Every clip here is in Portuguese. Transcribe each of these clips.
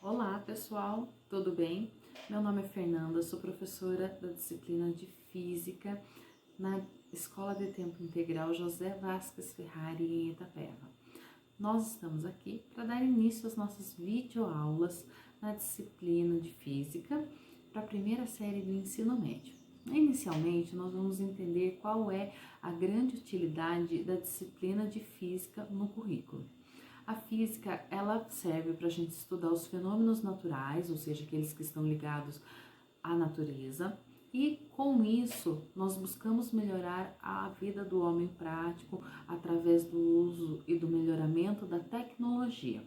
Olá pessoal, tudo bem? Meu nome é Fernanda, sou professora da disciplina de Física na Escola de Tempo Integral José Vasques Ferrari em Itapeva. Nós estamos aqui para dar início às nossas videoaulas na disciplina de Física para a primeira série do ensino médio. Inicialmente, nós vamos entender qual é a grande utilidade da disciplina de Física no currículo. A física, ela serve para a gente estudar os fenômenos naturais, ou seja, aqueles que estão ligados à natureza, e com isso nós buscamos melhorar a vida do homem prático através do uso e do melhoramento da tecnologia.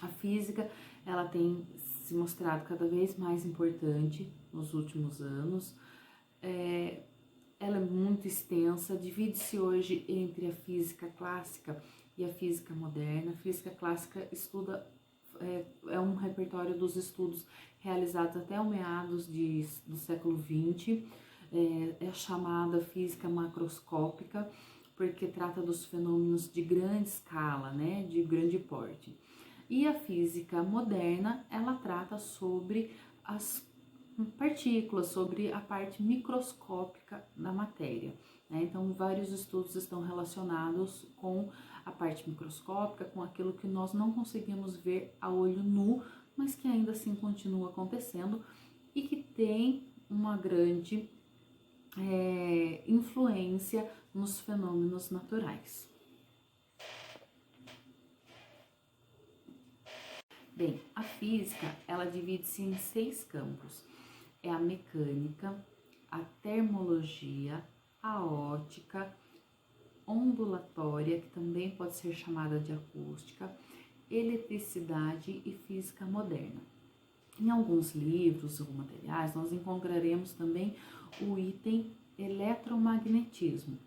A física, ela tem se mostrado cada vez mais importante nos últimos anos. Ela é muito extensa, divide-se hoje entre a física clássica e a física moderna. A física clássica estuda, é um repertório dos estudos realizados até o meados do século XX, é chamada física macroscópica, porque trata dos fenômenos de grande escala, né, de grande porte. E a física moderna, ela trata sobre as partículas, sobre a parte microscópica da matéria, né? Então, vários estudos estão relacionados com a parte microscópica, com aquilo que nós não conseguimos ver a olho nu, mas que ainda assim continua acontecendo e que tem uma grande influência nos fenômenos naturais. Bem, a física, ela divide-se em 6 campos. É a mecânica, a termologia, a ótica, ondulatória, que também pode ser chamada de acústica, eletricidade e física moderna. Em alguns livros ou materiais, nós encontraremos também o item eletromagnetismo.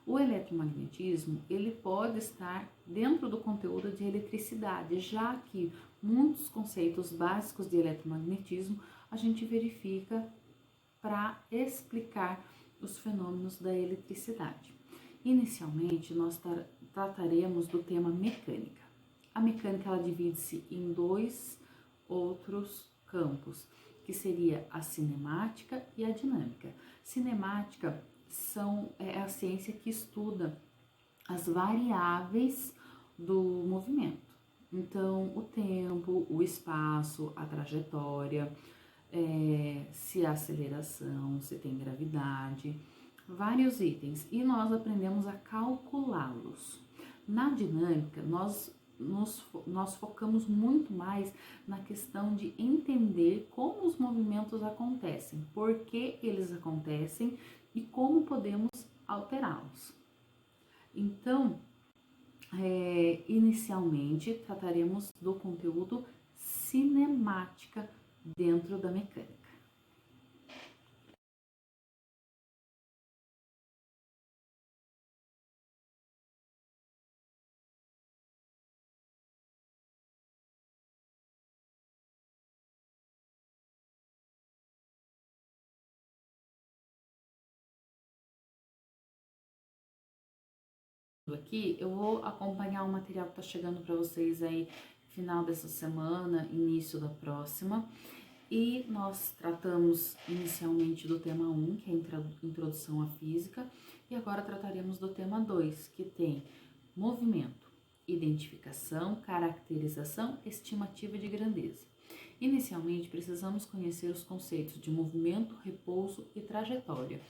O eletromagnetismo, ele pode estar dentro do conteúdo de eletricidade, já que muitos conceitos básicos de eletromagnetismo a gente verifica para explicar os fenômenos da eletricidade. Inicialmente, nós trataremos do tema mecânica. A mecânica, ela divide-se em 2 outros campos, que seria a cinemática e a dinâmica. Cinemática é a ciência que estuda as variáveis do movimento. Então, o tempo, o espaço, a trajetória, se há aceleração, se tem gravidade, vários itens. E nós aprendemos a calculá-los. Na dinâmica, nós focamos muito mais na questão de entender como os movimentos acontecem, por que eles acontecem e como podemos alterá-los. Então, inicialmente trataremos do conteúdo cinemática dentro da mecânica. Aqui eu vou acompanhar o material que está chegando para vocês aí final dessa semana, início da próxima. E nós tratamos inicialmente do tema 1, que é a introdução à física, e agora trataremos do tema 2, que tem movimento, identificação, caracterização, estimativa de grandeza. Inicialmente, precisamos conhecer os conceitos de movimento, repouso e trajetória.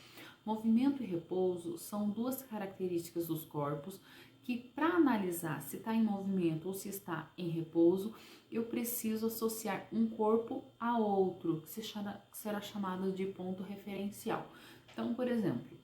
Movimento e repouso são 2 características dos corpos que, para analisar se está em movimento ou se está em repouso, eu preciso associar um corpo a outro, que será chamado de ponto referencial. Então, por exemplo,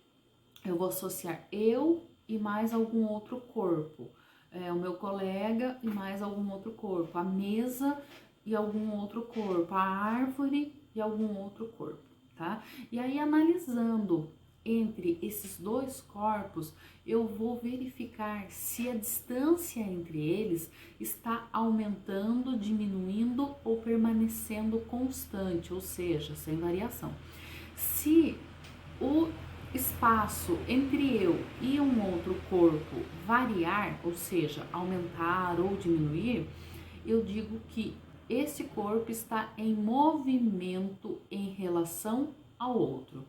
eu vou associar eu e mais algum outro corpo, o meu colega e mais algum outro corpo, a mesa e algum outro corpo, a árvore e algum outro corpo, tá? E aí, analisando entre esses 2 corpos, eu vou verificar se a distância entre eles está aumentando, diminuindo ou permanecendo constante, ou seja, sem variação. Se o espaço entre eu e um outro corpo variar, ou seja, aumentar ou diminuir, eu digo que esse corpo está em movimento em relação ao outro.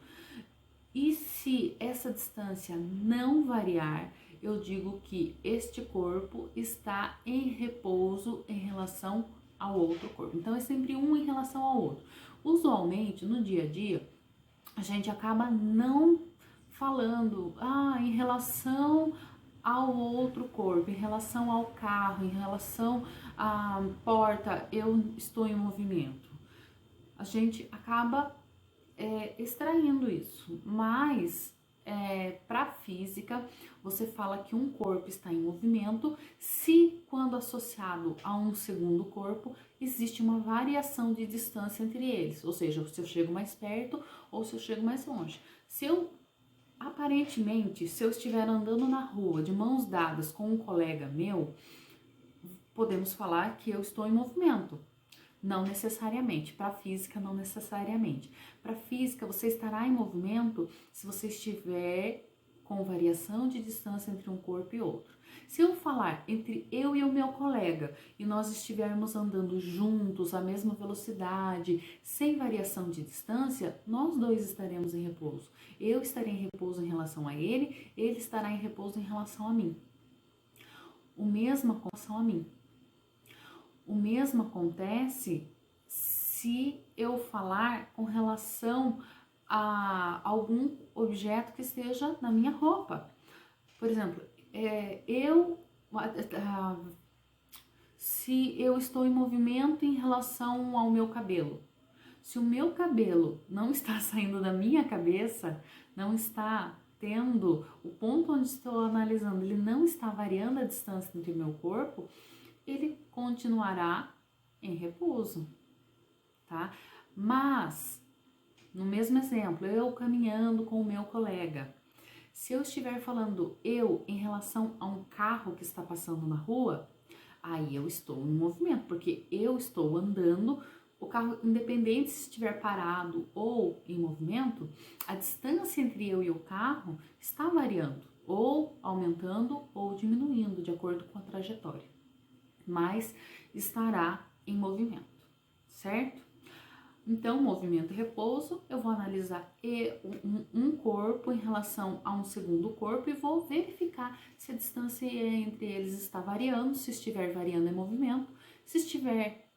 E se essa distância não variar, eu digo que este corpo está em repouso em relação ao outro corpo. Então, é sempre um em relação ao outro. Usualmente, no dia a dia, a gente acaba não falando, em relação ao outro corpo, em relação ao carro, em relação à porta, eu estou em movimento. A gente acaba extraindo isso, mas para física você fala que um corpo está em movimento se, quando associado a um segundo corpo, existe uma variação de distância entre eles, ou seja, se eu chego mais perto ou se eu chego mais longe. Aparentemente, se eu estiver andando na rua de mãos dadas com um colega meu, podemos falar que eu estou em movimento. Não necessariamente, para a física não necessariamente. Para a física você estará em movimento se você estiver com variação de distância entre um corpo e outro. Se eu falar entre eu e o meu colega e nós estivermos andando juntos à mesma velocidade, sem variação de distância, nós dois estaremos em repouso. Eu estarei em repouso em relação a ele, ele estará em repouso em relação a mim. O mesmo com relação a mim. O mesmo acontece se eu falar com relação a algum objeto que esteja na minha roupa. Por exemplo, se eu estou em movimento em relação ao meu cabelo. Se o meu cabelo não está saindo da minha cabeça, não está tendo o ponto onde estou analisando, ele não está variando a distância entre o meu corpo, ele continuará em repouso, tá? Mas, no mesmo exemplo, eu caminhando com o meu colega, se eu estiver falando eu em relação a um carro que está passando na rua, aí eu estou em movimento, porque eu estou andando, o carro, independente se estiver parado ou em movimento, a distância entre eu e o carro está variando, ou aumentando ou diminuindo, de acordo com a trajetória, mas estará em movimento, certo? Então, movimento e repouso, eu vou analisar um corpo em relação a um segundo corpo e vou verificar se a distância entre eles está variando. Se estiver variando, é movimento. Se estiver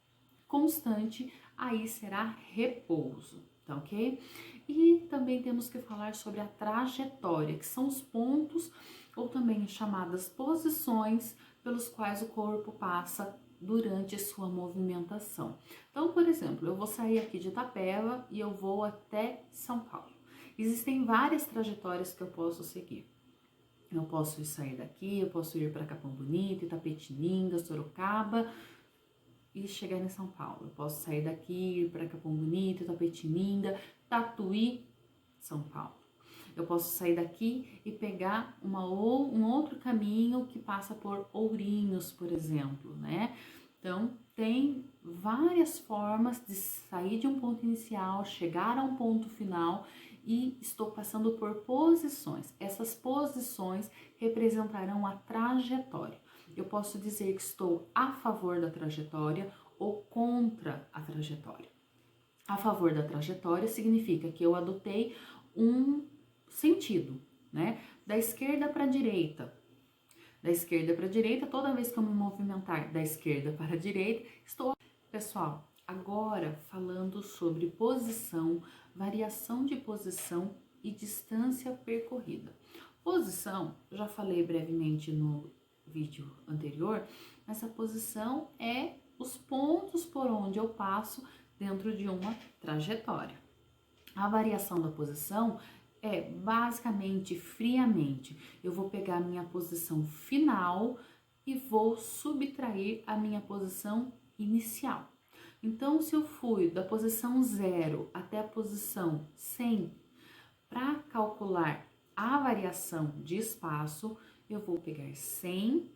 constante, aí será repouso, tá ok? E também temos que falar sobre a trajetória, que são os pontos, ou também chamadas posições, pelos quais o corpo passa durante a sua movimentação. Então, por exemplo, eu vou sair aqui de Itapeva e eu vou até São Paulo. Existem várias trajetórias que eu posso seguir. Eu posso sair daqui, eu posso ir para Capão Bonito, Itapetininga, Sorocaba e chegar em São Paulo. Eu posso sair daqui, ir para Capão Bonito, Itapetininga, Tatuí, São Paulo. Eu posso sair daqui e pegar um outro caminho que passa por Ourinhos, por exemplo, né? Então, tem várias formas de sair de um ponto inicial, chegar a um ponto final, e estou passando por posições. Essas posições representarão a trajetória. Eu posso dizer que estou a favor da trajetória ou contra a trajetória. A favor da trajetória significa que eu adotei um sentido, né? Da esquerda para a direita. Da esquerda para a direita, toda vez que eu me movimentar da esquerda para a direita, estou... Pessoal, agora falando sobre posição, variação de posição e distância percorrida. Posição, já falei brevemente no vídeo anterior, essa posição é os pontos por onde eu passo dentro de uma trajetória. A variação da posição é basicamente, friamente, eu vou pegar a minha posição final e vou subtrair a minha posição inicial. Então, se eu fui da posição 0 até a posição 100, para calcular a variação de espaço, eu vou pegar 100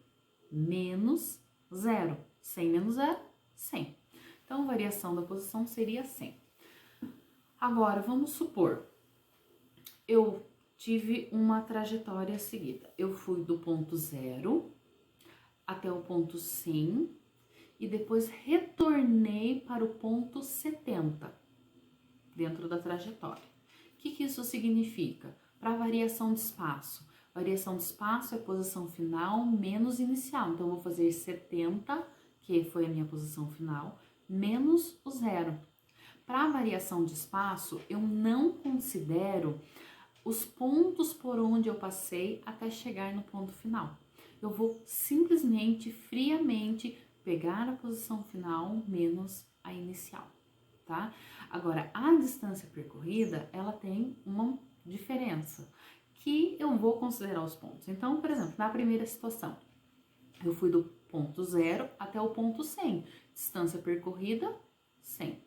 menos 0. 100 menos 0, 100. Então, a variação da posição seria 100. Agora, vamos supor, eu tive uma trajetória seguida. Eu fui do ponto 0 até o ponto 100 e depois retornei para o ponto 70 dentro da trajetória. O que isso significa? Para variação de espaço. Variação de espaço é posição final menos inicial. Então, eu vou fazer 70, que foi a minha posição final, menos o 0. Para variação de espaço, eu não considero os pontos por onde eu passei até chegar no ponto final. Eu vou simplesmente, friamente, pegar a posição final menos a inicial, tá? Agora, a distância percorrida, ela tem uma diferença, que eu vou considerar os pontos. Então, por exemplo, na primeira situação, eu fui do ponto 0 até o ponto 100, distância percorrida, 100.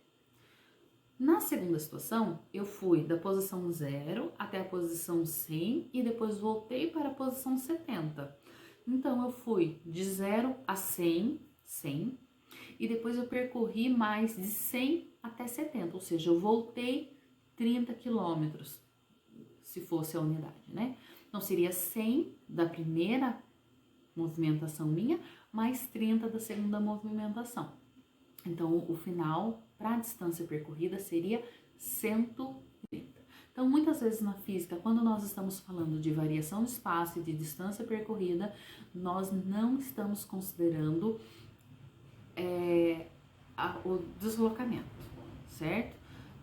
Na segunda situação, eu fui da posição 0 até a posição 100 e depois voltei para a posição 70. Então, eu fui de 0 a 100, e depois eu percorri mais de 100 até 70, ou seja, eu voltei 30 quilômetros, se fosse a unidade, né? Então, seria 100 da primeira movimentação minha, mais 30 da segunda movimentação. Então, o final para a distância percorrida seria 130. Então, muitas vezes na física, quando nós estamos falando de variação de espaço e de distância percorrida, nós não estamos considerando o deslocamento, certo?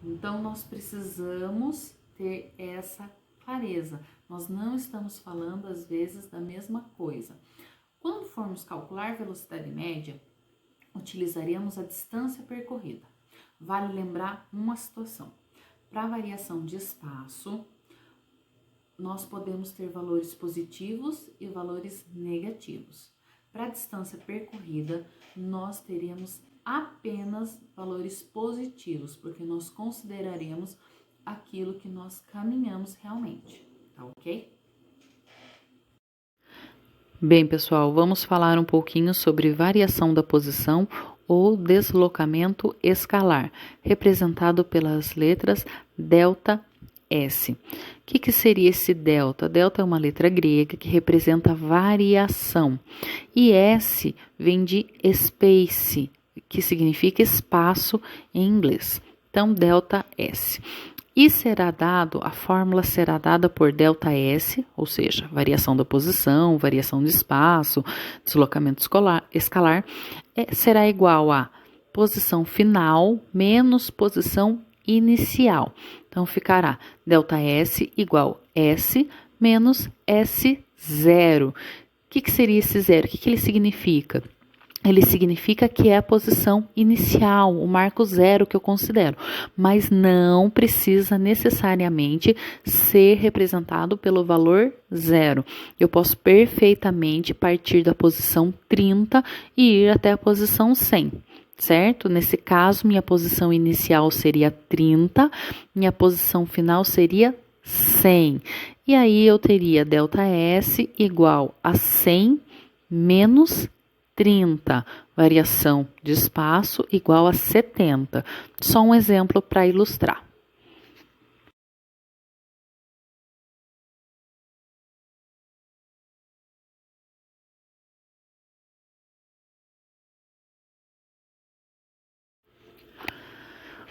Então, nós precisamos ter essa clareza. Nós não estamos falando, às vezes, da mesma coisa. Quando formos calcular velocidade média, utilizaremos a distância percorrida. Vale lembrar uma situação. Para variação de espaço, nós podemos ter valores positivos e valores negativos. Para a distância percorrida, nós teremos apenas valores positivos, porque nós consideraremos aquilo que nós caminhamos realmente, tá ok? Bem, pessoal, vamos falar um pouquinho sobre variação da posição ou deslocamento escalar, representado pelas letras delta S. O que seria esse delta? Delta é uma letra grega que representa variação. E S vem de space, que significa espaço em inglês. Então, delta S. E a fórmula será dada por delta S, ou seja, variação da posição, variação de espaço, deslocamento escalar, será igual a posição final menos posição inicial. Então, ficará delta S igual S menos S0. O que seria esse zero? O que ele significa? Ele significa que é a posição inicial, o marco zero que eu considero, mas não precisa necessariamente ser representado pelo valor zero. Eu posso perfeitamente partir da posição 30 e ir até a posição 100. Certo? Nesse caso, minha posição inicial seria 30, minha posição final seria 100. E aí eu teria delta S igual a 100 menos 30, variação de espaço igual a 70. Só um exemplo para ilustrar.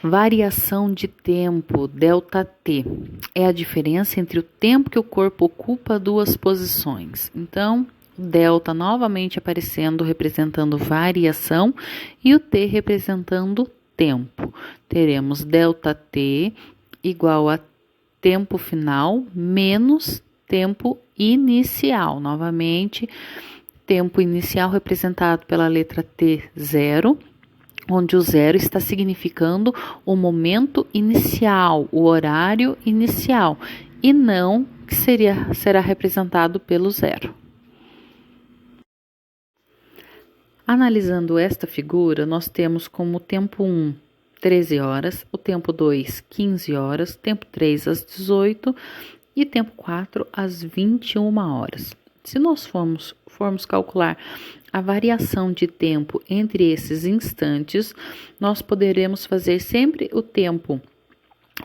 Variação de tempo, ΔT, é a diferença entre o tempo que o corpo ocupa duas posições. Então, delta novamente aparecendo, representando variação, e o T representando tempo. Teremos ΔT igual a tempo final menos tempo inicial. Novamente, tempo inicial representado pela letra T0, onde o zero está significando o momento inicial, o horário inicial, e não que será representado pelo zero. Analisando esta figura, nós temos como tempo 1, 13 horas, o tempo 2, 15 horas, tempo 3, às 18 e tempo 4, às 21 horas. Se nós formos calcular a variação de tempo entre esses instantes, nós poderemos fazer sempre o tempo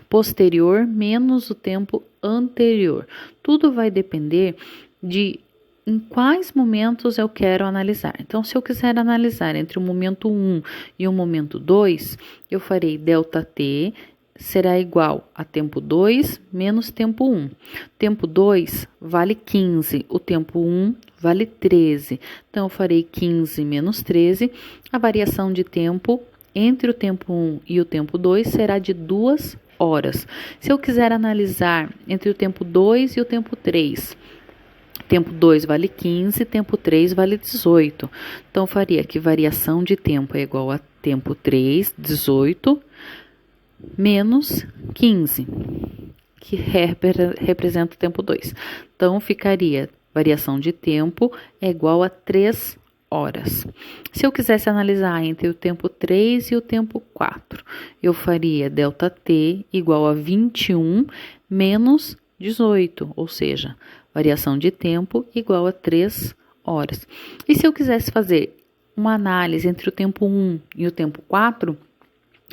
posterior menos o tempo anterior. Tudo vai depender de em quais momentos eu quero analisar. Então, se eu quiser analisar entre o momento 1 e o momento 2, eu farei ΔT será igual a tempo 2 menos tempo 1. Tempo 2 vale 15, o tempo 1 vale 13. Então, eu farei 15 menos 13. A variação de tempo entre o tempo 1 e o tempo 2 será de 2 horas. Se eu quiser analisar entre o tempo 2 e o tempo 3, tempo 2 vale 15, tempo 3 vale 18. Então, eu faria que variação de tempo é igual a tempo 3, 18, menos 15, que representa o tempo 2. Então, ficaria variação de tempo é igual a 3 horas. Se eu quisesse analisar entre o tempo 3 e o tempo 4, eu faria ΔT igual a 21 menos 18, ou seja, variação de tempo igual a 3 horas. E se eu quisesse fazer uma análise entre o tempo 1 e o tempo 4,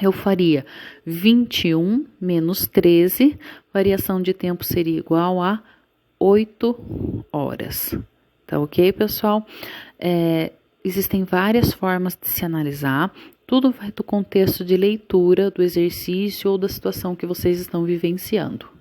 eu faria 21 menos 13, variação de tempo seria igual a 8 horas. Tá ok, pessoal? Existem várias formas de se analisar, tudo vai do contexto de leitura, do exercício ou da situação que vocês estão vivenciando.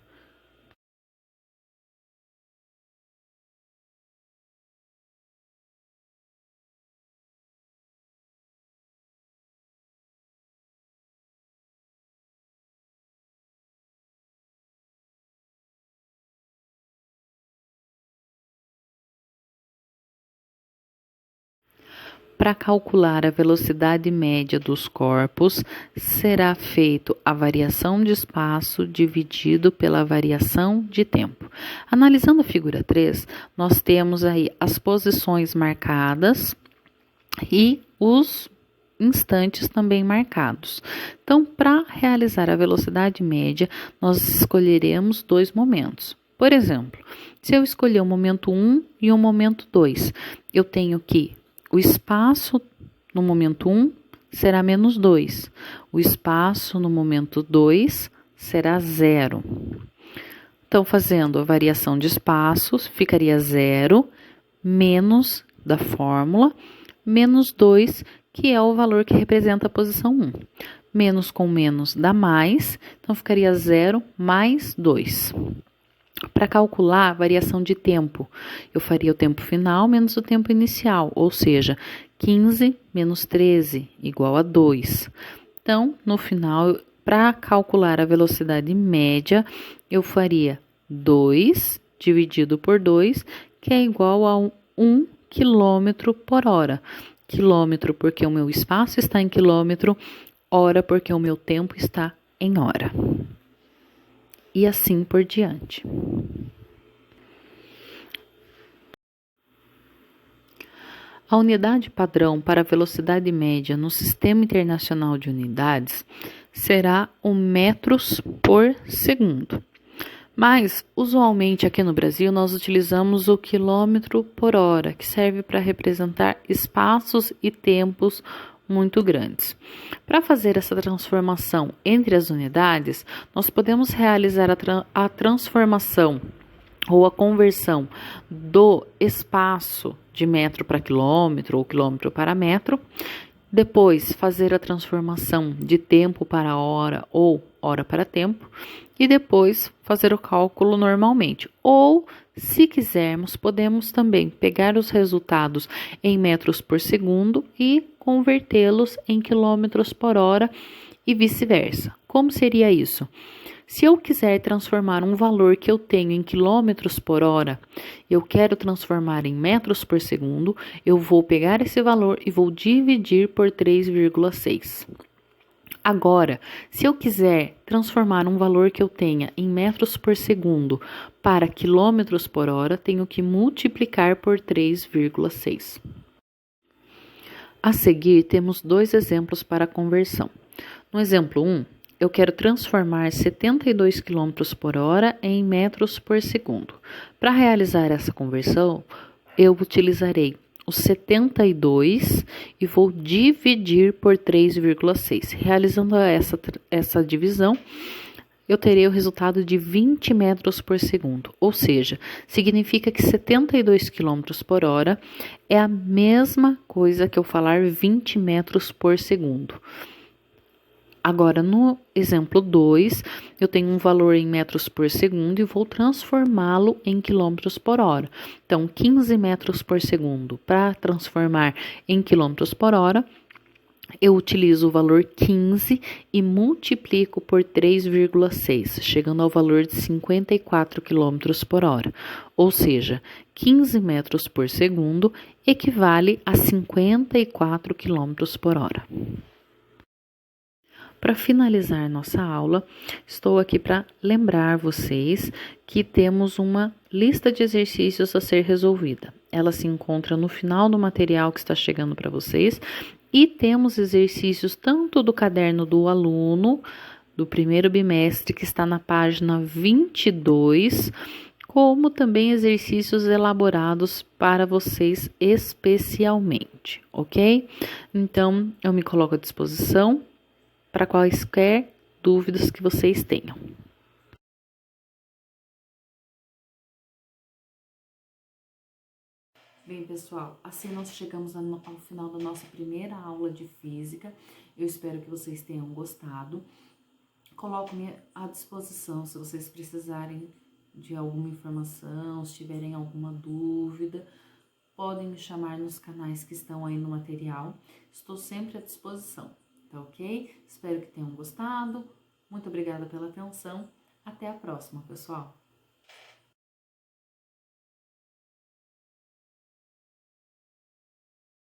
Para calcular a velocidade média dos corpos, será feito a variação de espaço dividido pela variação de tempo. Analisando a figura 3, nós temos aí as posições marcadas e os instantes também marcados. Então, para realizar a velocidade média, nós escolheremos 2 momentos. Por exemplo, se eu escolher o momento 1 e o momento 2, eu tenho que o espaço no momento 1 será menos 2. O espaço no momento 2 será 0. Então, fazendo a variação de espaços, ficaria 0 menos da fórmula, menos 2, que é o valor que representa a posição 1. Menos com menos dá mais, então ficaria 0 mais 2. Para calcular a variação de tempo, eu faria o tempo final menos o tempo inicial, ou seja, 15 menos 13 igual a 2. Então, no final, para calcular a velocidade média, eu faria 2 dividido por 2, que é igual a 1 km por hora. Quilômetro porque o meu espaço está em quilômetro, hora porque o meu tempo está em hora. E assim por diante. A unidade padrão para a velocidade média no Sistema Internacional de Unidades será o metros por segundo. Mas, usualmente aqui no Brasil, nós utilizamos o quilômetro por hora, que serve para representar espaços e tempos muito grandes. Para fazer essa transformação entre as unidades, nós podemos realizar a transformação ou a conversão do espaço de metro para quilômetro ou quilômetro para metro, depois fazer a transformação de tempo para hora ou hora para tempo e depois fazer o cálculo normalmente. Ou, se quisermos, podemos também pegar os resultados em metros por segundo e convertê-los em quilômetros por hora e vice-versa. Como seria isso? Se eu quiser transformar um valor que eu tenho em quilômetros por hora, eu quero transformar em metros por segundo, eu vou pegar esse valor e vou dividir por 3,6. Agora, se eu quiser transformar um valor que eu tenha em metros por segundo para quilômetros por hora, tenho que multiplicar por 3,6. A seguir, temos 2 exemplos para a conversão. No exemplo 1, eu quero transformar 72 km por hora em metros por segundo. Para realizar essa conversão, eu utilizarei o 72 e vou dividir por 3,6. Realizando essa divisão, eu terei o resultado de 20 metros por segundo, ou seja, significa que 72 km por hora é a mesma coisa que eu falar 20 metros por segundo. Agora, no exemplo 2, eu tenho um valor em metros por segundo e vou transformá-lo em quilômetros por hora. Então, 15 metros por segundo, para transformar em quilômetros por hora, eu utilizo o valor 15 e multiplico por 3,6, chegando ao valor de 54 km por hora. Ou seja, 15 metros por segundo equivale a 54 km por hora. Para finalizar nossa aula, estou aqui para lembrar vocês que temos uma lista de exercícios a ser resolvida. Ela se encontra no final do material que está chegando para vocês e temos exercícios tanto do caderno do aluno do primeiro bimestre, que está na página 22, como também exercícios elaborados para vocês especialmente, ok? Então, eu me coloco à disposição para quaisquer dúvidas que vocês tenham. Bem, pessoal, assim nós chegamos ao final da nossa primeira aula de física. Eu espero que vocês tenham gostado. Coloco-me à disposição se vocês precisarem de alguma informação, se tiverem alguma dúvida, podem me chamar nos canais que estão aí no material. Estou sempre à disposição. Tá ok? Espero que tenham gostado. Muito obrigada pela atenção. Até a próxima, pessoal!